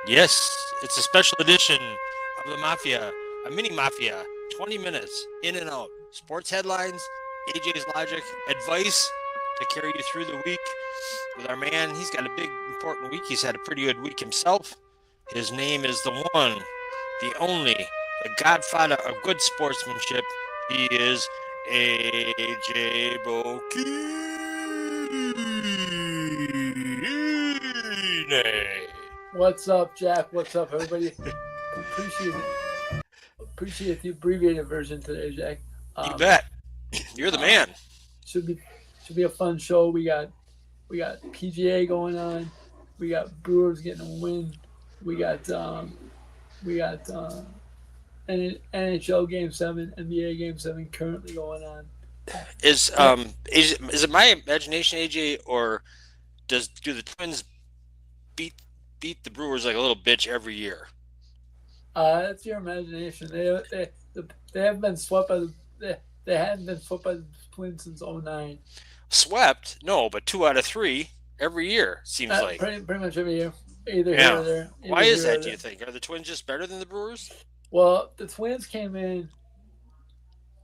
Yes, it's a special edition of the Mafia, a mini Mafia, 20 minutes in and out. Sports headlines, AJ's logic, advice to carry you through the week with our man. He's got a big, important week. He's had a pretty good week himself. His name is the one, the only, the godfather of good sportsmanship. He is AJ Bokine. What's up, Jack? What's up, everybody? Appreciate it. Appreciate the abbreviated version today, Jack. You Um, bet. You're the uh, man. should be should be a fun show. We got PGA going on. We got Brewers getting a win. We got NHL Game 7, NBA Game 7 currently going on. Is But is it my imagination, AJ, or do the Twins beat beat the Brewers like a little bitch every year? that's your imagination. They have been swept by they hadn't been swept by the Twins since '09. Swept? No, but 2 out of 3 every year seems like. Pretty much every year, either here or Yeah. there, Why either is here or that? Do you there. think? Are the Twins just better than the Brewers? Well, the Twins came in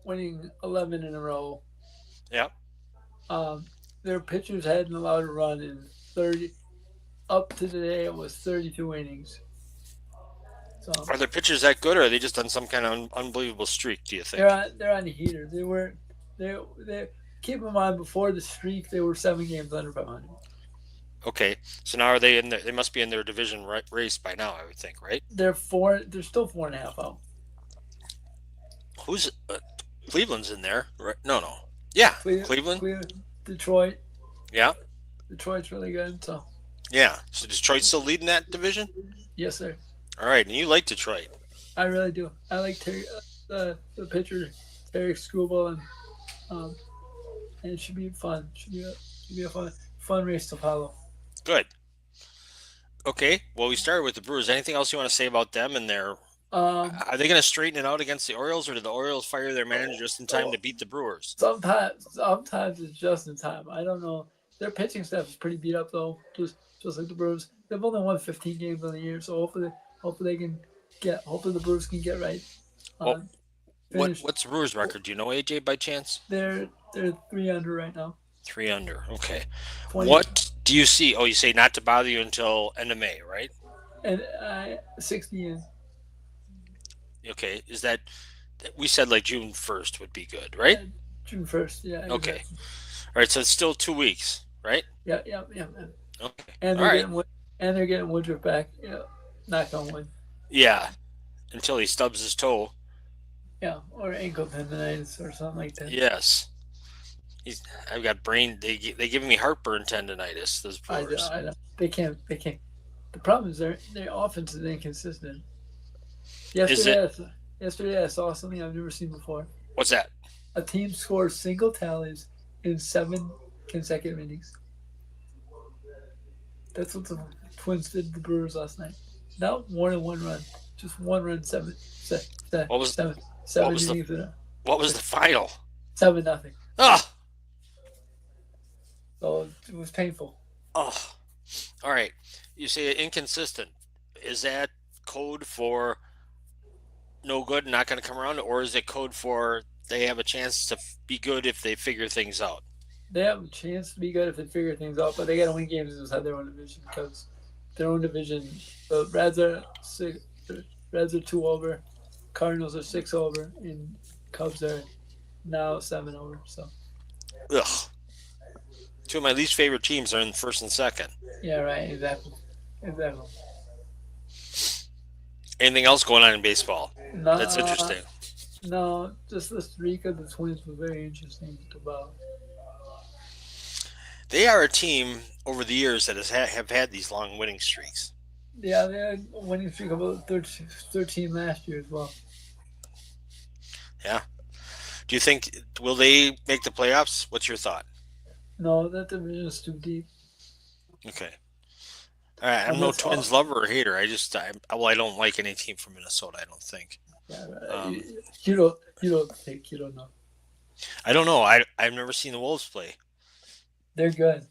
winning 11 in a row. Yeah. Um, their pitchers hadn't allowed a run in 30. Up to today, it was 32 innings. So Are their pitchers that good, or are they just on some kind of unbelievable streak? Do you they're think? on they're on the heater. They keep in mind before the streak they were 7 games under 500. Okay, so now are they in? They must be in their division race by now. I would think, right? They're four. They're still 4.5 out. Who's Cleveland's in there? Right? No, no. Yeah, Cleveland. Cleveland, Detroit. Yeah, Detroit's really good. So yeah. So Detroit's still leading that division. yes, sir. All right, and you like Detroit. I really do. I like Terry, the pitcher Terry Skubal, um, and it should be fun. Should be a fun race to follow. Good. Okay. Well, we started with the Brewers. Anything else you want to say about them and their? Um, Are they going to straighten it out against the Orioles, or did the Orioles fire their manager just in time to so beat the Brewers? sometimes it's just in time. I don't know. Their pitching staff is pretty beat up though, just like the Brewers. They've only won 15 games on the year, so hopefully they can get. Hopefully the Brewers can get right. Well, Uh, finish. what's the Brewers record? Do you know, AJ, by chance? They're 3 under right now. 3 under. Okay. 20 What do you see? Oh, you say not to bother you until end of May, right? and 60 in. Okay. Is that we said like June 1st would be good, right? Yeah, June 1st. Yeah, Okay. exactly. All right. So it's still 2 weeks, right? Yeah. Okay. And All they're right. getting and they're getting Woodruff back. Yeah, knock on wood. Yeah. Until he stubs his toe. Yeah, or ankle tendonitis or something like that. Yes. He's. I've got brain. They give me heartburn tendonitis. Those Brewers. I don't. They can't. The problem is their offense is inconsistent. Is it? Yesterday, yesterday I saw something I've never seen before. What's that? A team scores single tallies in 7 consecutive innings. That's what the Twins did to the Brewers last night. Not more than one run, just one run. What was Seven, what seven was the innings in a what was the final? 7-0. Oh, So it was painful. oh. All right. You say inconsistent. Is that code for no good, not going to come around, or is it code for they have a chance to be good if they figure things out? They have a chance to be good if they figure things out, but they got to win games inside their own division because their own division. The Reds are 2 over, Cardinals are 6 over, and Cubs are now 7 over. So Ugh. Two of my least favorite teams are in first and second. yeah, right, exactly. Anything else going on in baseball? No, That's interesting. no, just the streak of the Twins was very interesting to about. They are a team over the years that have had these long winning streaks. Yeah, they had a winning streak of about 13 last year as well. Yeah. Do you think will they make the playoffs? What's your thought? No, that division is too deep. Okay. All right. I'm no Unless Twins lover or hater. I don't like any team from Minnesota. I don't think. yeah, Um, you don't know. I don't know. I've never seen the Wolves play. They're good.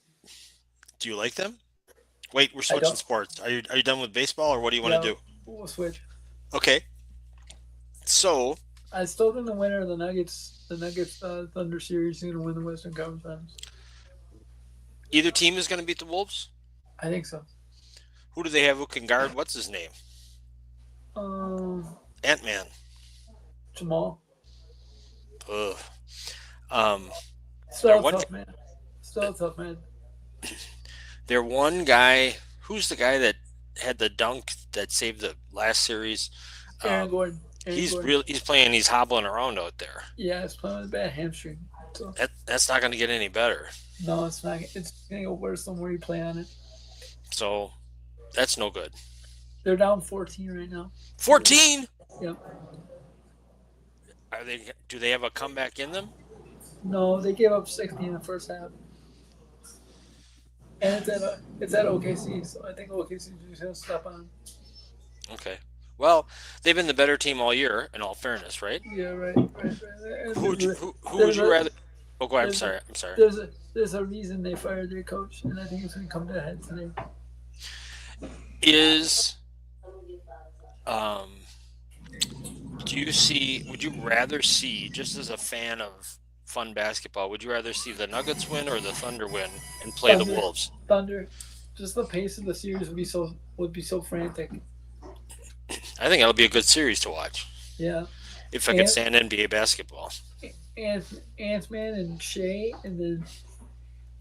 Do you like them? Wait, we're I switching don't. sports. Are you done with baseball, or what do you want to Yeah, do? we'll switch. Okay. So I still think the winner of the Nuggets Thunder series is going to win the Western Conference Finals. either team is going to beat the Wolves. I think so. Who do they have who can guard? What's his name? Um, Ant Man. Jamal, Ugh. Um, their still a one tough man. Still a tough man. their one guy. Who's the guy that had the dunk that saved the last series? Aaron Um, Gordon. Aaron he's Gordon. real. He's playing. He's hobbling around out there. Yeah, it's playing with a bad hamstring. So That's not going to get any better. no, it's not. It's going to go worse than where you play on it. So that's no good. They're down 14 right now. 14. Yep. Are they? Do they have a comeback in them? No, they gave up 60 in the first half, and it's at OKC. So I think OKC is just going to step on. Okay. Well, they've been the better team all year. In all fairness, right? Yeah, right. And Who would you who would there's you a rather? Oh, go ahead. I'm there's a sorry. I'm sorry. there's a reason they fired their coach, and I think it's going to come to a head today. Is um do you see? Would you rather see, just as a fan of fun basketball, would you rather see the Nuggets win or the Thunder win and play the Thunder, Wolves? Thunder, just the pace of the series would be so frantic. I think that'll be a good series to watch Yeah, if I could Ant stand NBA basketball. Ant Man and Shay, and then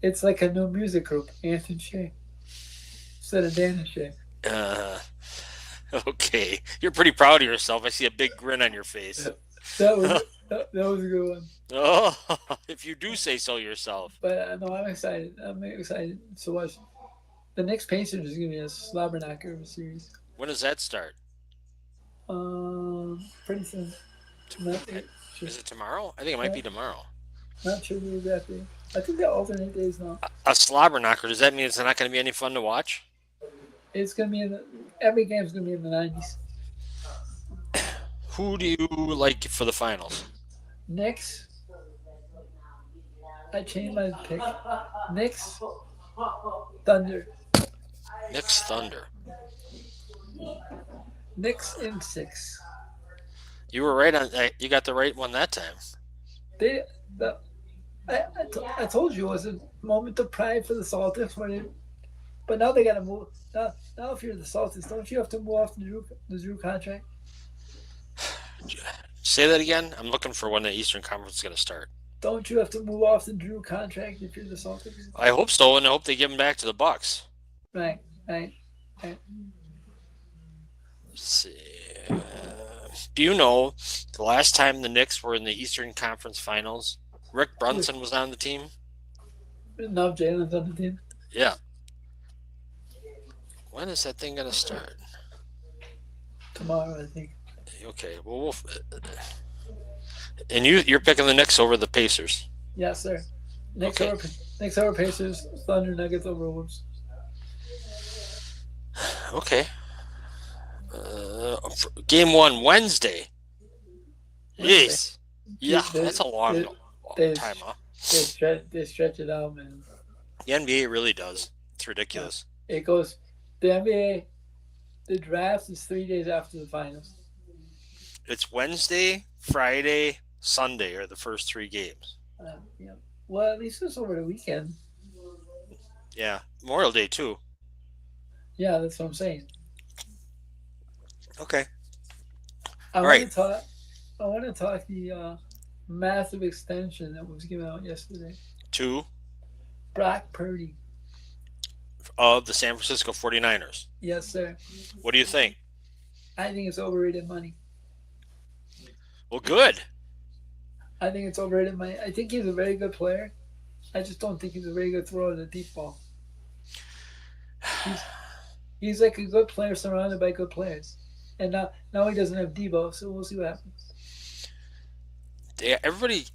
it's like a new music group, Ant and Shay, instead of Dan and Shay. Uh, okay, you're pretty proud of yourself. I see a big grin on your face. That was that was a good one. Oh, if you do say so yourself. But no, I'm excited. I'm excited to watch. The next Pacers is gonna be a slobber knocker of a series. When does that start? Pretty soon. Not sure. Is it tomorrow? I think it might Not, be tomorrow. not sure the exact day. I think they alternate days now. A slobber knocker. Does that mean it's not going to be any fun to watch? It's gonna be every game's gonna be in the 90s. Who do you like for the finals? Knicks. I changed my pick. Knicks, Thunder. Knicks Thunder. Knicks in 6. You were right on. You got the right one that time. They, the, I told you it was a moment of pride for the Celtics when it, but now they got to move. Now, if you're the Celtics, don't you have to move off the Drew contract? Say that again. I'm looking for when the Eastern Conference is going to start. Don't you have to move off the Drew contract if you're the Celtics? I hope so, and I hope they give him back to the Bucks. Right, right, right. Let's see. Do you know the last time the Knicks were in the Eastern Conference Finals? Rick Brunson was on the team. Now Jalen's on the team. Yeah. When is that thing going to start? Tomorrow, I think. Okay. Well, and you're picking the Knicks over the Pacers. Yes, sir. Okay. Next over Pacers, Thunder, Nuggets over Wolves. Okay. Game 1 Wednesday. Yes. Yeah, that's a long They, time, huh? they stretch it out, man. The NBA really does. It's ridiculous. It goes. The NBA, the draft is 3 days after the finals. It's Wednesday, Friday, Sunday are the first 3 games. Yeah. Well, at least it's over the weekend. Yeah, Memorial Day too. Yeah, that's what I'm saying. Okay. I All want right. to talk. I want to talk the massive extension that was given out yesterday. 2 Brock Purdy. of the San Francisco 49ers. Yes, sir. What do you think? I think it's overrated money. Well, good. I think it's overrated money. I think he's a very good player. I just don't think he's a very good thrower of the deep ball. He's like a good player surrounded by good players. And now he doesn't have Debo, so we'll see what happens. Everybody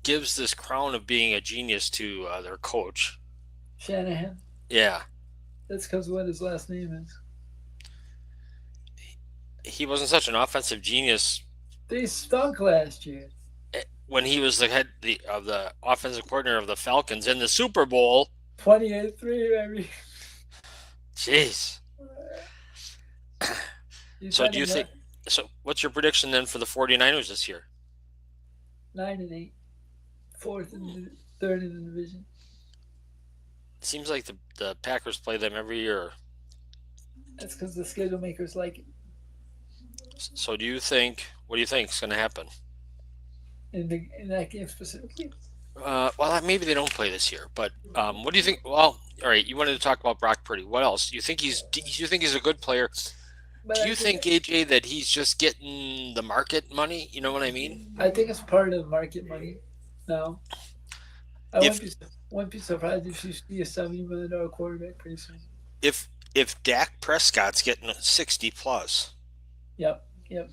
gives this crown of being a genius to their coach. Shanahan. Yeah. That's because of what his last name is. He wasn't such an offensive genius They stunk last year. when he was the head of the offensive coordinator of the Falcons in the Super Bowl. 28-3, baby. Jeez. He's So trying do to you think? So what's your prediction then for the 49ers this year? 9-8, fourth and third in the division. It seems like the Packers play them every year. That's because the schedule makers like it. So do you think? What do you think is going to happen? In that game specifically. Well, maybe they don't play this year, but what do you think? Well, all right. You wanted to talk about Brock Purdy. What else? Do you think he's a good player? But Do I you think think AJ that he's just getting the market money? You know what I mean? it's part of the market money. Now I If wouldn't be surprised if you see a $70 million quarterback pretty soon. if Dak Prescott's getting 60 plus, Yep, yep.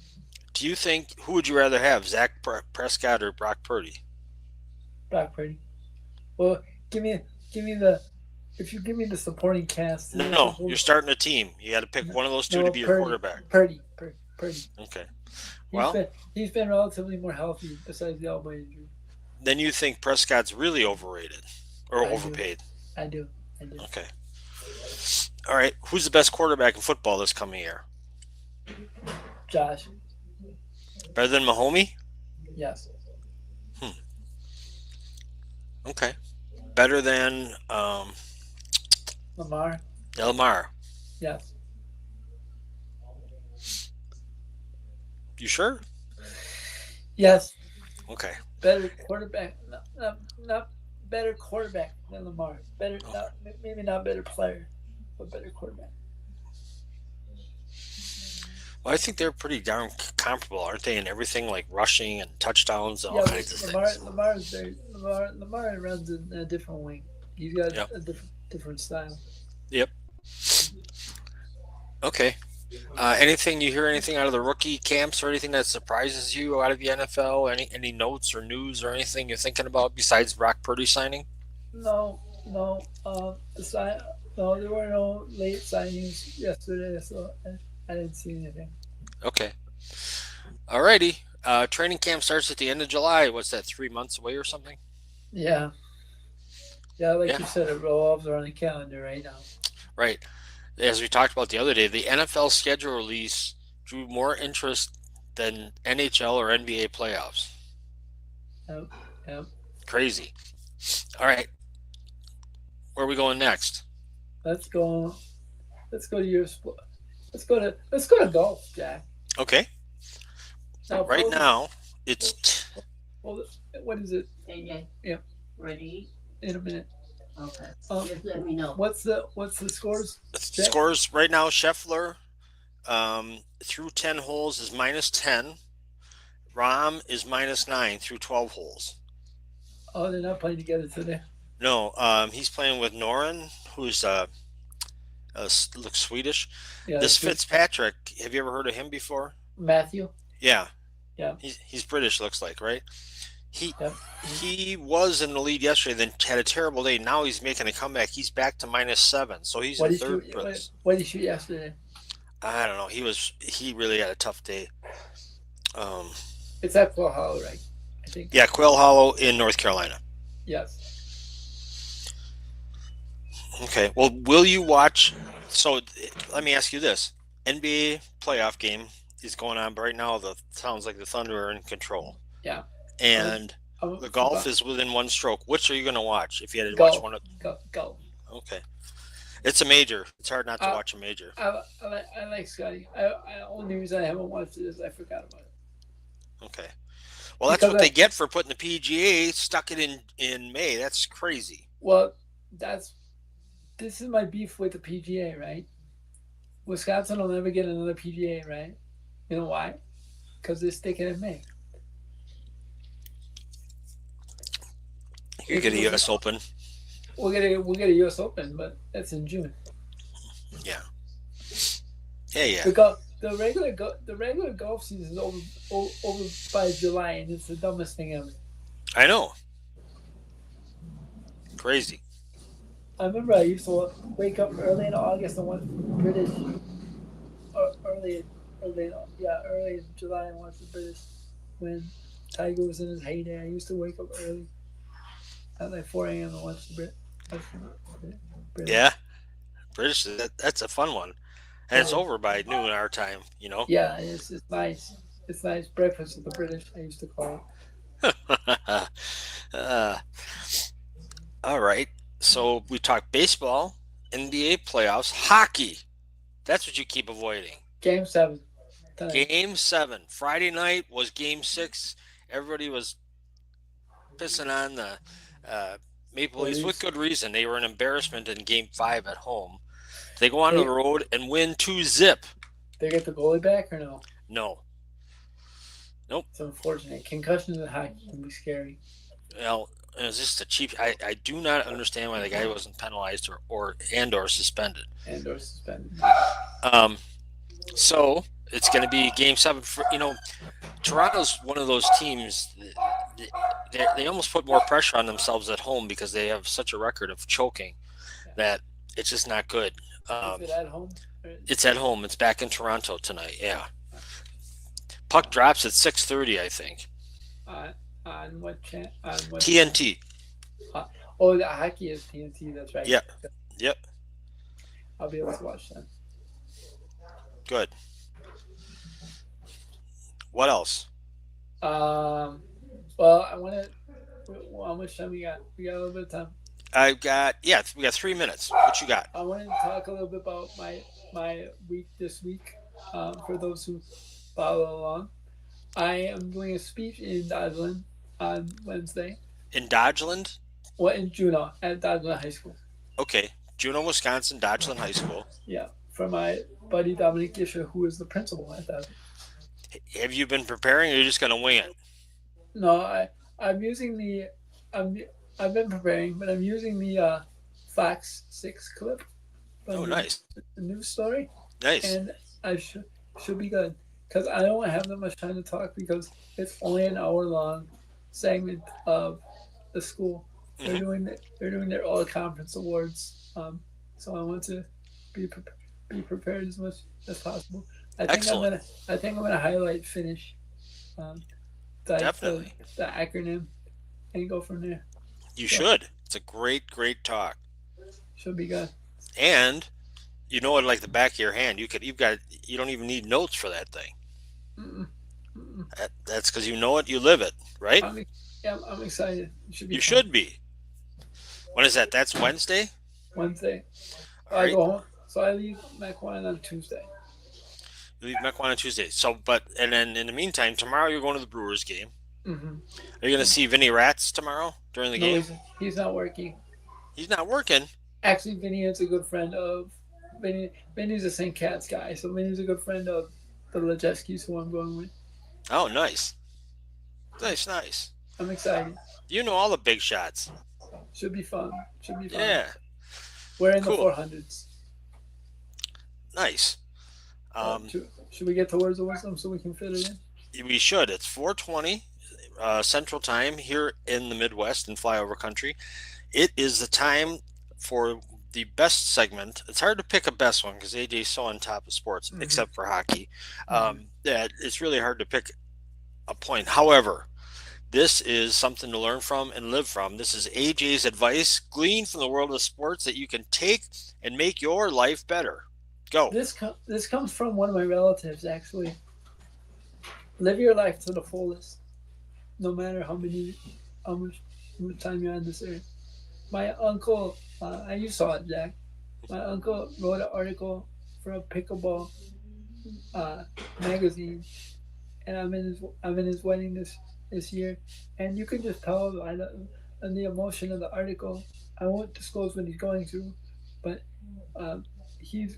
do you think who would you rather have, Prescott or Brock Purdy? Brock Purdy. Well, give me give me the if you give me the supporting cast to No, hold. you're starting a team. You got to pick one of those two to No, be your quarterback. Purdy. Okay. He's Well, been he's been relatively more healthy besides the elbow injury. then you think Prescott's really overrated or I do, overpaid. I do, I do. Okay. All right. Who's the best quarterback in football this coming year? Josh, Better than Mahomey? yes. Hmm. Okay. Better than Lamar, Elmar. yes. You sure? Yes, Okay. better quarterback. Not better quarterback than Lamar. Better, Oh, not maybe not better player, but better quarterback. well, I think they're pretty darn comparable, aren't they? In everything like rushing and touchdowns and all Yeah, but kinds of things. Lamar runs in a different wing. He's got Yep. a different style. Yep. Okay. Anything you hear anything out of the rookie camps or anything that surprises you out of the NFL? Any notes or news or anything you're thinking about besides Brock Purdy signing? No, no. No, there were no late signings yesterday, so I didn't see anything. Okay. Alrighty. Training camp starts at the end of July. What's that? 3 months away or something? Yeah, yeah. Like Yeah. you said, it revolves around the calendar right now. Right. As we talked about the other day, the NFL schedule release drew more interest than NHL or NBA playoffs. Yep, yep. Crazy. All right. Where are we going next? Let's go. Let's go to your sport. Let's go to golf, Jack. Okay. Now, Right now, pull, it's pull, what is it? AJ, Yep. ready? In a minute. Okay. Um, Just let me know. what's the scores? Jack? scores right now. Scheffler through 10 holes is -10. Rahm is -9 through 12 holes. Oh, they're not playing together today. No, he's playing with Noren, who's looks Swedish. Yeah, This that's good. Fitzpatrick, have you ever heard of him before? Matthew. Yeah, Yeah. he's British. Looks like, right? He Yep. he was in the lead yesterday, then had a terrible day. Now he's making a comeback. He's back to -7, so he's What in did you third place. what did you shoot yesterday? I don't know. He really had a tough day. Um, It's at Quail Hollow, right? I think. yeah, Quail Hollow in North Carolina. Yes. Okay. Well, will you watch? So let me ask you this: NBA playoff game is going on, but right now the sounds like the Thunder are in control, Yeah. and I'm the golf is within one stroke. Which are you going to watch if you had to golf. watch one? Golf. Okay, it's a major. It's hard not to Uh, watch a major. I like Scotty. I only reason I haven't watched it is I forgot about it. Okay. Well, that's Because what they get for putting the PGA stuck it in May. That's crazy. Well, this is my beef with the PGA, right? Wisconsin will never get another PGA, right? You know why? Because they're sticking in May. You get a U.S. Open. We'll get a U.S. Open, but that's in June. Yeah. Yeah. The regular golf season is over by July, and it's the dumbest thing ever. I know. Crazy. I remember I used to wake up early in August and watch British, early in July and watch the British when Tiger was in his heyday. I used to wake up early at like 4 a.m. to watch the British. Yeah. British. That's a fun one, and it's Yeah, over by noon our time. You know. yeah, it's nice. It's nice breakfast with the British. I used to call it. uh, all right. So we talked baseball, NBA playoffs, hockey. That's what you keep avoiding. Game 7 tonight. Game 7. Friday night was game 6. Everybody was pissing on the uh, Maple Leafs with Leafs. good reason. They were an embarrassment in game 5 at home. They go on the They road and win 2-zip. they get the goalie back or no? No. Nope. It's unfortunate. Concussions in hockey can be scary. Well, it was just a cheap. I do not understand why the guy wasn't penalized or suspended. And/or suspended. Um, so it's going to be game 7. Toronto's one of those teams. They almost put more pressure on themselves at home because they have such a record of choking that it's just not good. Is it at home? It's at home. It's back in Toronto tonight. Yeah. Puck drops at 6:30, I think. On what channel? On what? TNT. Oh, the hockey is TNT. That's right. Yep. Yep. I'll be able to watch that. Good. What else? Well, I want to. How much time we got? We got a little bit of time. We got 3 minutes. What you got? I want to talk a little bit about my week this week. For those who follow along, I am doing a speech in Dodgeland on Wednesday. In Dodgeland? Well, in Juneau at Dodgeland High School. Okay. Juneau, Wisconsin, Dodgeland High School. Yeah, for my buddy Dominic Gisher, who is the principal at that. Have you been preparing, or are you just going to wing it? No, I'm using the I've been preparing, but I'm using the Fox 6 clip. Oh, nice. The news story. Nice. And I should be good because I don't have that much time to talk because it's only an hour long segment of the school. They're doing their all conference awards. So I want to be prepared as much as possible. Excellent. I think I'm gonna highlight finish. Definitely. The acronym and go from there. You should. It's a great talk. Should be good. And you know it like the back of your hand. You don't even need notes for that thing. Mm-mm. That's because you know it, you live it, right? I'm excited. It should be. You fun. should be. When is that? That's Wednesday? Wednesday. All I right. go home. So I leave Mequon on Tuesday. You leave Mequon on Tuesday. And then in the meantime, tomorrow you're going to the Brewers game. Mm-hmm. Are you going to see Vinny Rats tomorrow during the game? He's not working. He's not working. Actually, Vinny is a good friend of Vinny. Vinny's a St. Cat's guy, so Vinny's a good friend of the Lajewskis, who I'm going with. Oh, nice. Nice. I'm excited. You know all the big shots. Should be fun. Yeah. We're in Cool. the 400s. Nice. Should we get to words of wisdom so we can fit it in? We should. It's 4:20 Central Time here in the Midwest in flyover country. It is the time for the best segment. It's hard to pick a best one because AJ's so on top of sports, except for hockey. That it's really hard to pick a point. However, this is something to learn from and live from. This is AJ's advice gleaned from the world of sports that you can take and make your life better. Go. This comes from one of my relatives, actually. Live your life to the fullest, no matter how much time you're on this earth. My uncle, you saw it, Jack. My uncle wrote an article for a pickleball magazine, and I'm in his wedding this year, and you can just tell by the emotion of the article. I won't disclose what he's going through, but he's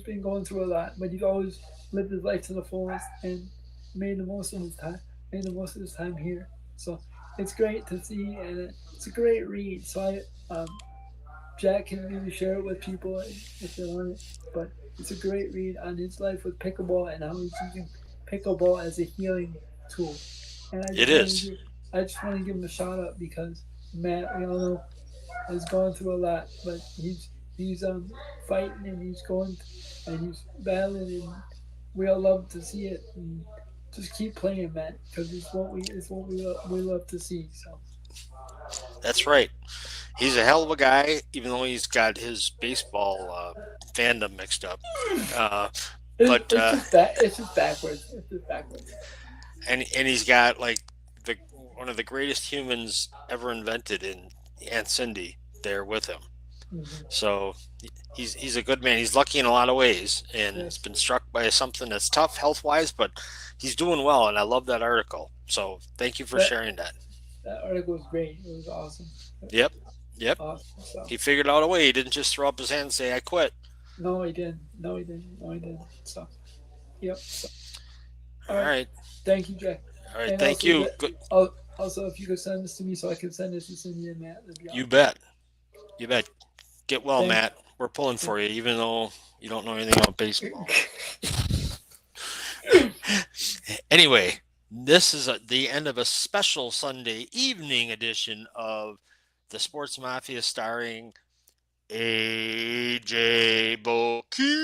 been going through a lot, but he's always lived his life to the fullest and made the most of his time here. So it's great to see, and it's a great read. So Jack can maybe share it with people if they want it, but it's a great read on his life with pickleball and how he's using pickleball as a healing tool. And I just want to give him a shout out because Matt, we all know, has gone through a lot, but he's fighting and he's battling, and we all love to see it. And just keep playing, Matt, because it's what we love to see. So That's right. He's a hell of a guy, even though he's got his baseball fandom mixed up. Uh, It, but it's just that it's just backwards. It's just backwards. and he's got like the one of the greatest humans ever invented in Aunt Cindy there with him. Hmm. So he's a good man. He's lucky in a lot of ways, and has Yes, been struck by something that's tough health wise, but he's doing well. And I love that article. So thank you for that sharing that. that article was great. It was awesome. Yep, yep. Awesome. So He figured out a way. He didn't just throw up his hand and say, "I quit." no, he didn't. No, he didn't. No, he didn't. So yep. So all All right. right, Thank you, Jack. all right. And Thank also you. that. Good. Also, if you could send this to me so I can send this to Cindy and Matt, that'd be You awesome. bet. You bet. Get well, Thank. Matt. We're pulling for you, even though you don't know anything about baseball. Anyway, this is the end of a special Sunday evening edition of the Sports Mafia starring AJ Boki.